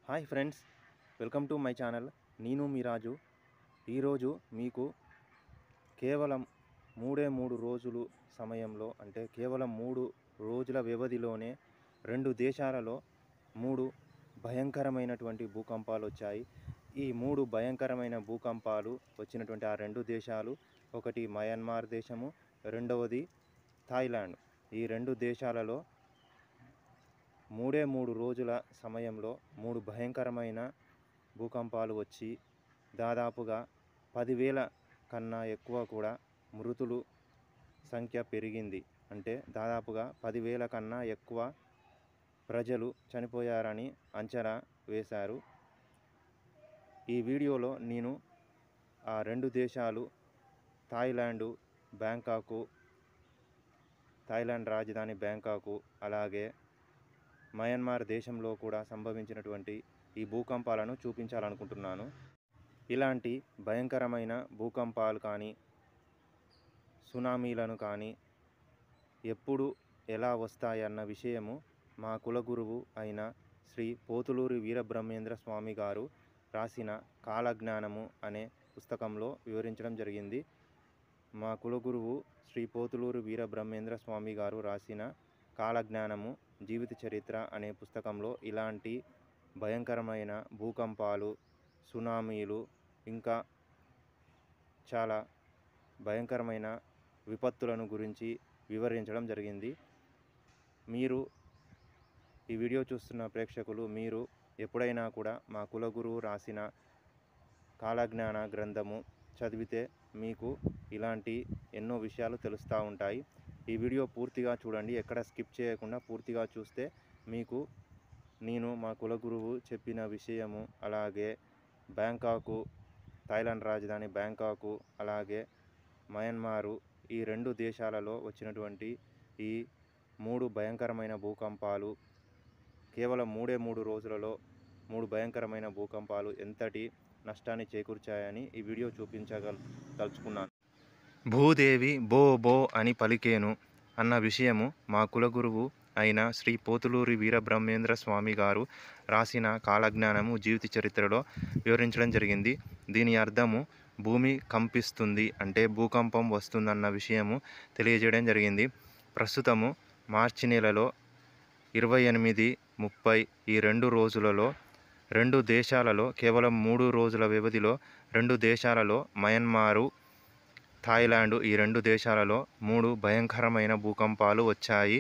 Hi friends, welcome to my channel. నేను మీ రాజు. ఈరోజు మీకు కేవలం 3 రోజులు సమయంలో, అంటే కేవలం 3 రోజుల వ్యవధిలోనే 2 దేశాలలో 3 భయంకరమైనటువంటి భూకంపాలు వచ్చాయి. ఈ 3 భయంకరమైన భూకంపాలు వచ్చినటువంటి ఆ 2 దేశాలు, ఒకటి మయన్మార్ దేశము, రెండవది థాయిలాండ్. ఈ 2 దేశాలలో 3 రోజుల సమయంలో 3 భయంకరమైన భూకంపాలు వచ్చి దాదాపుగా 10,000 కన్నా ఎక్కువ కూడా మృతులు సంఖ్య పెరిగింది. అంటే దాదాపుగా 10,000 కన్నా ఎక్కువ ప్రజలు చనిపోయారని అంచనా వేశారు. ఈ వీడియోలో నేను ఆ 2 దేశాలు, థాయిలాండ్ రాజధాని బ్యాంకాకు, అలాగే మయన్మార్ దేశంలో కూడా సంభవించినటువంటి ఈ భూకంపాలను చూపించాలనుకుంటున్నాను. ఇలాంటి భయంకరమైన భూకంపాలు కానీ, సునామీలను కానీ ఎప్పుడు ఎలా వస్తాయన్న విషయము మా కులగురువు అయిన శ్రీ పోతులూరి వీరబ్రహ్మేంద్ర స్వామి గారు రాసిన కాలజ్ఞానము అనే పుస్తకంలో వివరించడం జరిగింది. మా కులగురువు శ్రీ పోతులూరి వీరబ్రహ్మేంద్ర స్వామి గారు రాసిన కాలజ్ఞానము జీవిత చరిత్ర అనే పుస్తకంలో ఇలాంటి భయంకరమైన భూకంపాలు, సునామీలు, ఇంకా చాలా భయంకరమైన విపత్తులను గురించి వివరించడం జరిగింది. మీరు ఈ వీడియో చూస్తున్న ప్రేక్షకులు, మీరు ఎప్పుడైనా కూడా మా కులగురువు రాసిన కాలజ్ఞాన గ్రంథము చదివితే మీకు ఇలాంటి ఎన్నో విషయాలు తెలుస్తూ ఉంటాయి. ఈ వీడియో పూర్తిగా చూడండి, ఎక్కడ స్కిప్ చేయకుండా పూర్తిగా చూస్తే మీకు నేను మా కులగురువు చెప్పిన విషయము, అలాగే బ్యాంకాకు, థాయిలాండ్ రాజధాని బ్యాంకాకు, అలాగే మయన్మారు, ఈ 2 దేశాలలో వచ్చినటువంటి ఈ 3 భయంకరమైన భూకంపాలు, కేవలం 3 రోజులలో 3 భయంకరమైన భూకంపాలు ఎంతటి నష్టాన్ని చేకూర్చాయని ఈ వీడియో చూపించదలుచుకున్నాను. భూదేవి బో బో అని పలికేను అన్న విషయము మా కులగురువు అయిన శ్రీ పోతులూరి వీరబ్రహ్మేంద్ర స్వామి గారు రాసిన కాలజ్ఞానము జీవిత చరిత్రలో వివరించడం జరిగింది. దీని అర్థము భూమి కంపిస్తుంది, అంటే భూకంపం వస్తుందన్న విషయము తెలియజేయడం జరిగింది. ప్రస్తుతము మార్చి నెలలో 28, 30 ఈ 2 రోజులలో 2 దేశాలలో, కేవలం 3 రోజుల వ్యవధిలో 2 దేశాలలో, మయన్మారు, థాయిలాండ్, ఈ 2 దేశాలలో 3 భయంకరమైన భూకంపాలు వచ్చాయి.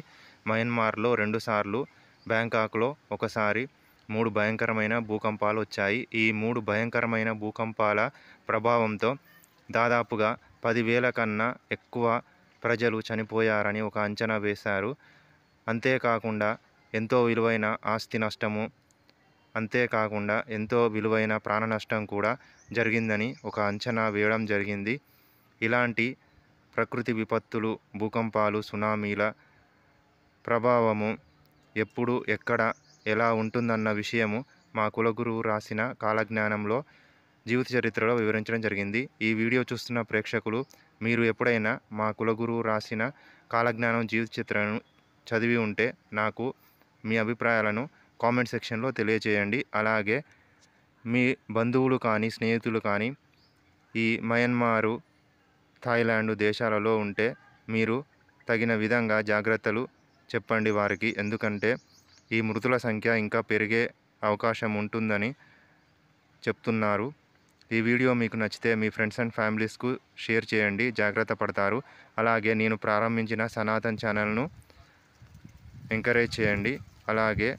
మయన్మార్లో 2 సార్లు, బ్యాంకాక్లో ఒకసారి 3 భయంకరమైన భూకంపాలు వచ్చాయి. ఈ 3 భయంకరమైన భూకంపాల ప్రభావంతో దాదాపుగా 10,000 కన్నా ఎక్కువ ప్రజలు చనిపోయారని ఒక అంచనా వేశారు. అంతేకాకుండా ఎంతో విలువైన ఆస్తి నష్టము, అంతేకాకుండా ఎంతో విలువైన ప్రాణ నష్టం కూడా జరిగిందని ఒక అంచనా వేయడం జరిగింది. ఇలాంటి ప్రకృతి విపత్తులు, భూకంపాలు, సునామీల ప్రభావము ఎప్పుడు, ఎక్కడ, ఎలా ఉంటుందన్న విషయము మా కులగురువు రాసిన కాలజ్ఞానంలో జీవిత చరిత్రలో వివరించడం జరిగింది. ఈ వీడియో చూస్తున్న ప్రేక్షకులు, మీరు ఎప్పుడైనా మా కులగురువు రాసిన కాలజ్ఞానం జీవిత చరిత్రను చదివి ఉంటే నాకు మీ అభిప్రాయాలను కామెంట్ సెక్షన్లో తెలియజేయండి. అలాగే మీ బంధువులు కానీ, స్నేహితులు కానీ ఈ మయన్మారు, థాయిలాండ్ దేశాలలో ఉంటే మీరు తగిన విధంగా జాగ్రత్తలు చెప్పండి వారికి. ఎందుకంటే ఈ మృతుల సంఖ్య ఇంకా పెరిగే అవకాశం ఉంటుందని చెప్తున్నారు. ఈ వీడియో మీకు నచ్చితే మీ ఫ్రెండ్స్ అండ్ ఫ్యామిలీస్కు షేర్ చేయండి, జాగ్రత్త పడతారు. అలాగే నేను ప్రారంభించిన సనాతన్ ఛానల్ను ఎంకరేజ్ చేయండి. అలాగే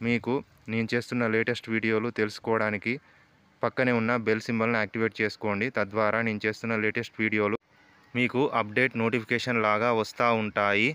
మీకు నేను చేస్తున్న లేటెస్ట్ వీడియోలు తెలుసుకోవడానికి పక్కనే ఉన్న బెల్ సింబల్ని యాక్టివేట్ చేసుకోండి. తద్వారా నేను చేస్తున్న లేటెస్ట్ వీడియోలు మీకు అప్డేట్ నోటిఫికేషన్ లాగా వస్తూ ఉంటాయి.